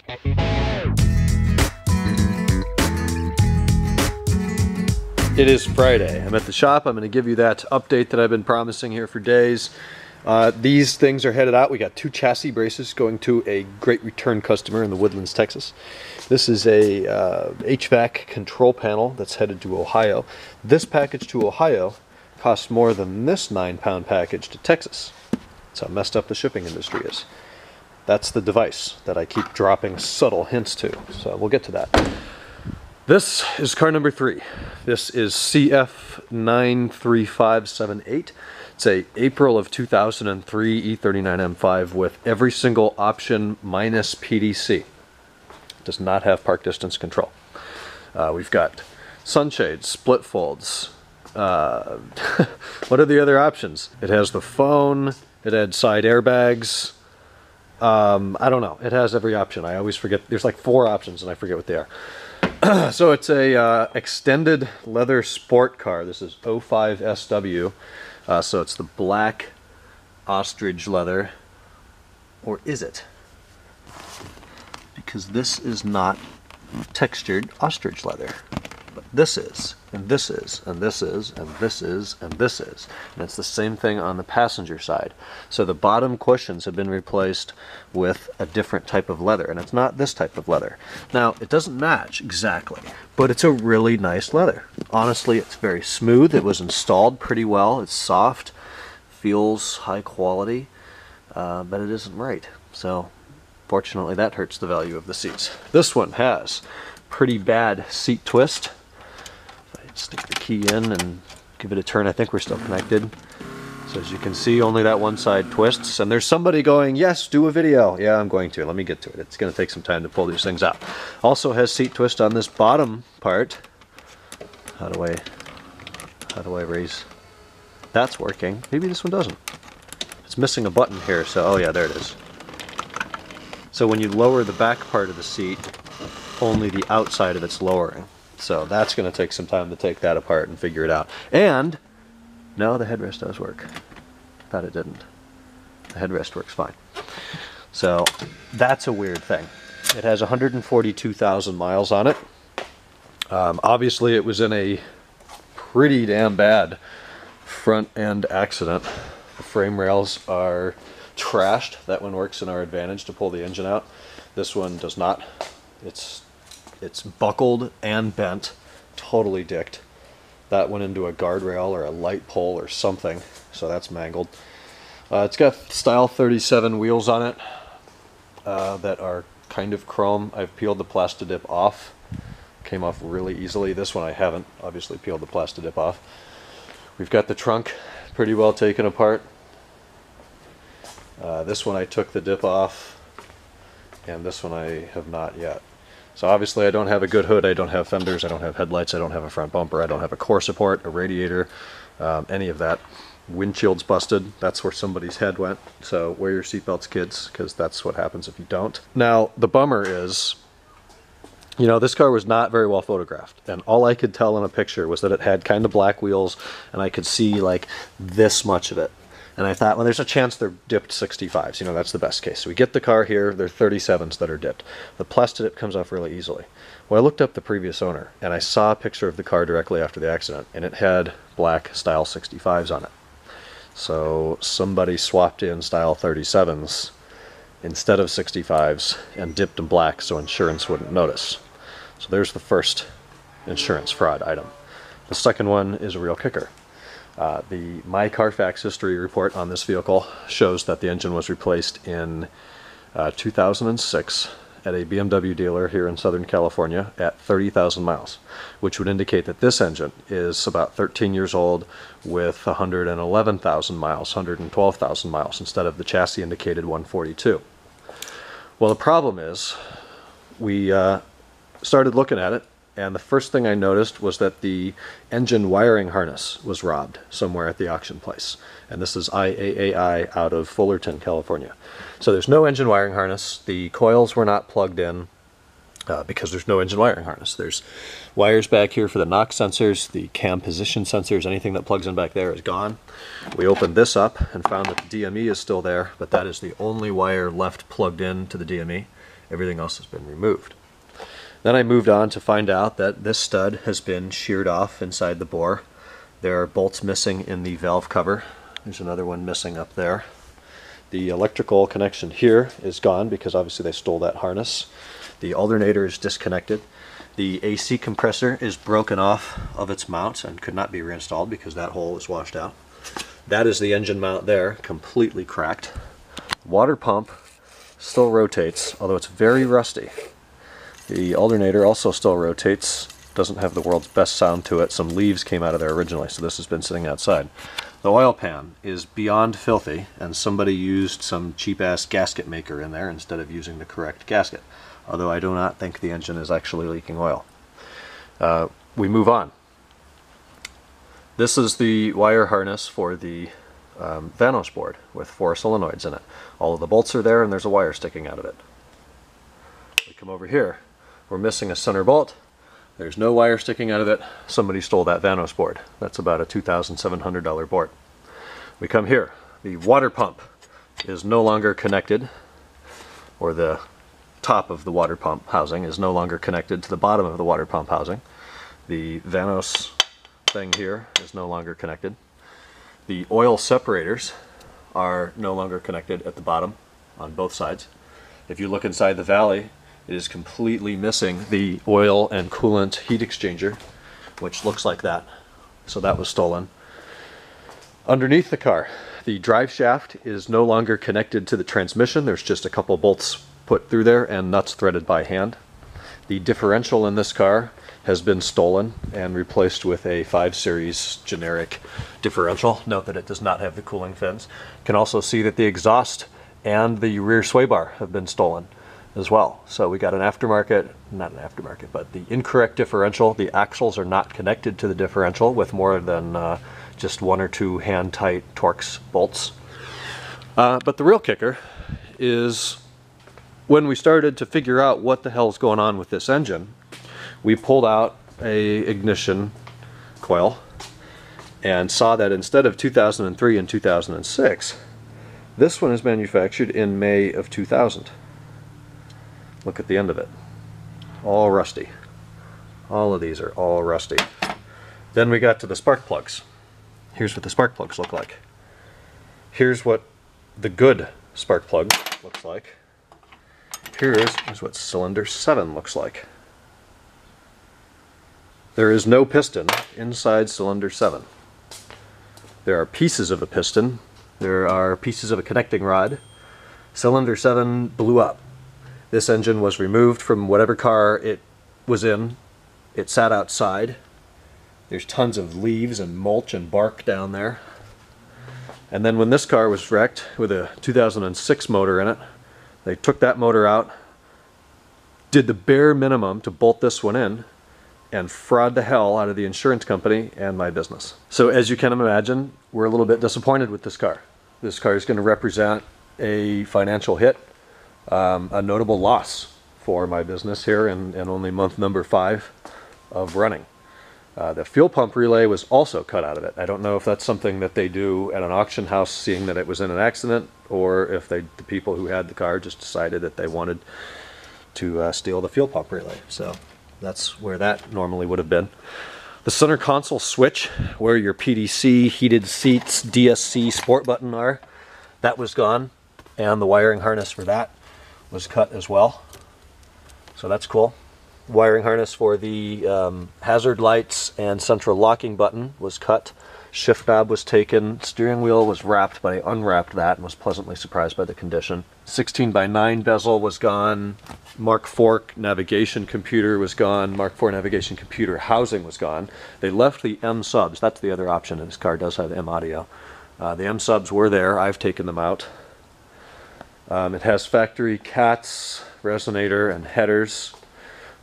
It is Friday. I'm at the shop. I'm going to give you that update that I've been promising here for days. These things are headed out. We got 2 chassis braces going to a great return customer in the Woodlands, Texas. This is a HVAC control panel that's headed to Ohio. This package to Ohio costs more than this 9-pound package to Texas. That's how messed up the shipping industry is. That's the device that I keep dropping subtle hints to. So we'll get to that. This is car number 3. This is CF93578. It's a April of 2003 E39 M5 with every single option minus PDC. It does not have park distance control. We've got sunshades, split folds. What are the other options? It has the phone. It had side airbags. I don't know. It has every option. I always forget. There's like 4 options and I forget what they are. So it's a extended leather sport car. This is 05 SW. So it's the black ostrich leather. Or is it? Because this is not textured ostrich leather. But this is, and this is, and this is, and this is, and this is. And it's the same thing on the passenger side. So the bottom cushions have been replaced with a different type of leather, and it's not this type of leather. Now, it doesn't match exactly, but it's a really nice leather. Honestly, it's very smooth. It was installed pretty well. It's soft, feels high quality, but it isn't right. So, fortunately, that hurts the value of the seats. This one has pretty bad seat twist. Stick the key in and give it a turn. I think we're still connected. So as you can see, only that one side twists. And there's somebody going, yes, do a video. Yeah, I'm going to. Let me get to it. It's going to take some time to pull these things out. Also has seat twist on this bottom part. How do I raise? That's working. Maybe this one doesn't. It's missing a button here. So, oh yeah, there it is. So when you lower the back part of the seat, only the outside of it's lowering. So that's going to take some time to take that apart and figure it out. And, no, the headrest does work. Thought it didn't. The headrest works fine. So that's a weird thing. It has 142,000 miles on it. Obviously it was in a pretty damn bad front end accident. The frame rails are trashed. That one works in our advantage to pull the engine out. This one does not. It's buckled and bent, totally dicked. That went into a guardrail or a light pole or something, so that's mangled. It's got style 37 wheels on it that are kind of chrome. I've peeled the plastidip off. Came off really easily. This one I haven't obviously peeled the plastidip off. We've got the trunk pretty well taken apart. This one I took the dip off, and this one I have not yet. So obviously I don't have a good hood, I don't have fenders, I don't have headlights, I don't have a front bumper, I don't have a core support, a radiator, any of that. Windshield's busted, that's where somebody's head went. So wear your seatbelts, kids, because that's what happens if you don't. Now, the bummer is, you know, this car was not very well photographed, and all I could tell in a picture was that it had kind of black wheels, and I could see like this much of it. And I thought, well, there's a chance they're dipped 65s. You know, that's the best case. So we get the car here, they're 37s that are dipped. The plastidip comes off really easily. Well, I looked up the previous owner, and I saw a picture of the car directly after the accident, and it had black style 65s on it. So somebody swapped in style 37s instead of 65s and dipped them black so insurance wouldn't notice. So there's the first insurance fraud item. The second one is a real kicker. The My Carfax history report on this vehicle shows that the engine was replaced in 2006 at a BMW dealer here in Southern California at 30,000 miles, which would indicate that this engine is about 13 years old with 111,000 miles, 112,000 miles, instead of the chassis indicated 142. Well, the problem is we started looking at it, and the first thing I noticed was that the engine wiring harness was robbed somewhere at the auction place. And this is IAAI out of Fullerton, California. So there's no engine wiring harness. The coils were not plugged in because there's no engine wiring harness. There's wires back here for the knock sensors, the cam position sensors, anything that plugs in back there is gone. We opened this up and found that the DME is still there, but that is the only wire left plugged in to the DME. Everything else has been removed. Then I moved on to find out that this stud has been sheared off inside the bore. There are bolts missing in the valve cover. There's another one missing up there. The electrical connection here is gone because obviously they stole that harness. The alternator is disconnected. The AC compressor is broken off of its mount and could not be reinstalled because that hole was washed out. That is the engine mount there, completely cracked. Water pump still rotates, although it's very rusty. The alternator also still rotates, doesn't have the world's best sound to it. Some leaves came out of there originally, so this has been sitting outside. The oil pan is beyond filthy, and somebody used some cheap-ass gasket maker in there instead of using the correct gasket, although I do not think the engine is actually leaking oil. We move on. This is the wire harness for the Vanos board with 4 solenoids in it. All of the bolts are there and there's a wire sticking out of it. We come over here. We're missing a center bolt. There's no wire sticking out of it. Somebody stole that Vanos board. That's about a $2,700 board. We come here. The water pump is no longer connected, or the top of the water pump housing is no longer connected to the bottom of the water pump housing. The Vanos thing here is no longer connected. The oil separators are no longer connected at the bottom on both sides. If you look inside the valley, it is completely missing the oil and coolant heat exchanger, which looks like that. So that was stolen. Underneath the car, the drive shaft is no longer connected to the transmission. There's just a couple bolts put through there and nuts threaded by hand. The differential in this car has been stolen and replaced with a 5 Series generic differential. Note that it does not have the cooling fins. You can also see that the exhaust and the rear sway bar have been stolen as well. So we got an aftermarket, not an aftermarket, but the incorrect differential. The axles are not connected to the differential with more than just 1 or 2 hand-tight Torx bolts. But the real kicker is when we started to figure out what the hell's going on with this engine, we pulled out a ignition coil and saw that instead of 2003 and 2006, this one is manufactured in May of 2000. Look at the end of it. All rusty. All of these are all rusty. Then we got to the spark plugs. Here's what the spark plugs look like. Here's what the good spark plug looks like. Here's what cylinder 7 looks like. There is no piston inside cylinder 7. There are pieces of a piston. There are pieces of a connecting rod. Cylinder 7 blew up. This engine was removed from whatever car it was in. It sat outside. There's tons of leaves and mulch and bark down there. And then when this car was wrecked with a 2006 motor in it, they took that motor out, did the bare minimum to bolt this one in, and fraud the hell out of the insurance company and my business. So as you can imagine, we're a little bit disappointed with this car. This car is going to represent a financial hit, a notable loss for my business here in only month number 5 of running. The fuel pump relay was also cut out of it. I don't know if that's something that they do at an auction house seeing that it was in an accident, or if the people who had the car just decided that they wanted to steal the fuel pump relay. So that's where that normally would have been. The center console switch, where your PDC, heated seats, DSC, sport button are, that was gone, and the wiring harness for that was cut as well. So that's cool. Wiring harness for the hazard lights and central locking button was cut. Shift knob was taken. Steering wheel was wrapped, but I unwrapped that and was pleasantly surprised by the condition. 16:9 bezel was gone. Mark IV navigation computer was gone. Mark IV navigation computer housing was gone. They left the M subs. That's the other option. This car does have M audio. The M subs were there. I've taken them out. It has factory cats, resonator, and headers.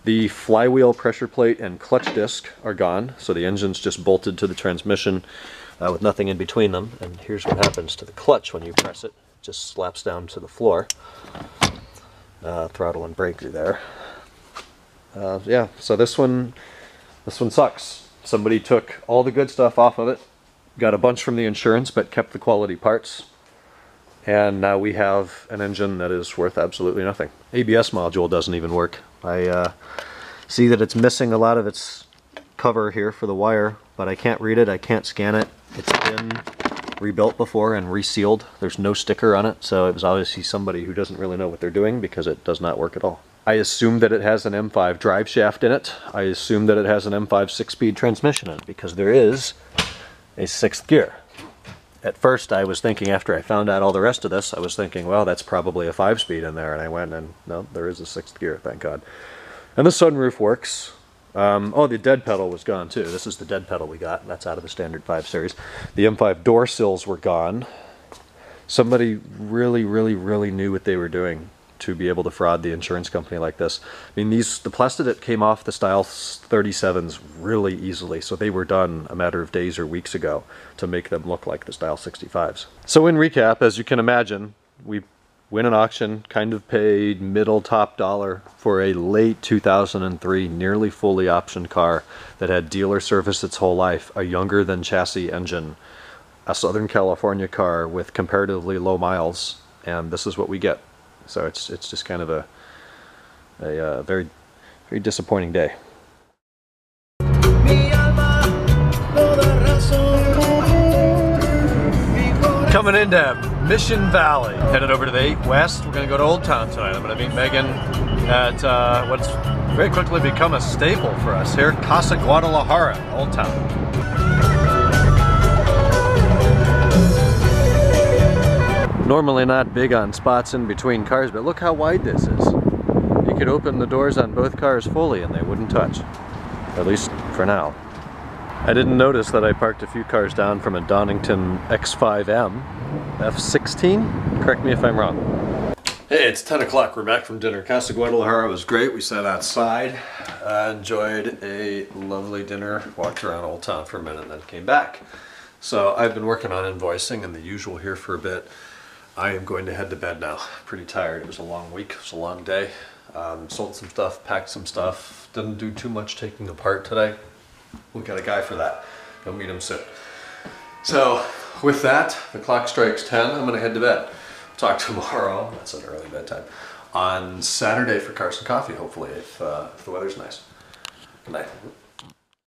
The flywheel pressure plate and clutch disc are gone, so the engine's just bolted to the transmission with nothing in between them. And here's what happens to the clutch when you press it. It just slaps down to the floor. Throttle and brake are there. Yeah, so this one sucks. Somebody took all the good stuff off of it, got a bunch from the insurance, but kept the quality parts. And now we have an engine that is worth absolutely nothing. ABS module doesn't even work. I see that it's missing a lot of its cover here for the wire, but I can't read it, I can't scan it. It's been rebuilt before and resealed. There's no sticker on it, so it was obviously somebody who doesn't really know what they're doing because it does not work at all. I assume that it has an M5 drive shaft in it. I assume that it has an M5 6-speed transmission in it because there is a 6th gear. At first I was thinking, after I found out all the rest of this, I was thinking, well, that's probably a 5-speed in there, and I went and no, there is a 6th gear, thank God. And the sunroof works. Oh, the dead pedal was gone too. This is the dead pedal we got. That's out of the standard 5 series. The M5 door sills were gone. Somebody really knew what they were doing to be able to fraud the insurance company like this. I mean, the Plastidip came off the Style 37s really easily, so they were done a matter of days or weeks ago to make them look like the Style 65s. So in recap, as you can imagine, we win an auction, kind of paid middle top dollar for a late 2003 nearly fully optioned car that had dealer service its whole life, a younger than chassis engine, a Southern California car with comparatively low miles, and this is what we get. So it's just kind of a very disappointing day. Coming into Mission Valley, headed over to the 8 West. We're going to go to Old Town tonight. I'm going to meet Megan at what's very quickly become a staple for us here, Casa Guadalajara, Old Town. Normally not big on spots in between cars, but look how wide this is. You could open the doors on both cars fully and they wouldn't touch. At least for now. I didn't notice that I parked a few cars down from a Donington X5M F16. Correct me if I'm wrong. Hey, it's 10 o'clock. We're back from dinner. Casa Guadalajara was great. We sat outside, enjoyed a lovely dinner, walked around Old Town for a minute, and then came back. So I've been working on invoicing and the usual here for a bit. I am going to head to bed now. Pretty tired. It was a long week. It was a long day. Sold some stuff, packed some stuff. Didn't do too much taking apart today. We got a guy for that. Go meet him soon. So with that, the clock strikes 10. I'm going to head to bed. Talk tomorrow. That's an early bedtime. On Saturday for Carson Coffee, hopefully, if the weather's nice. Good night.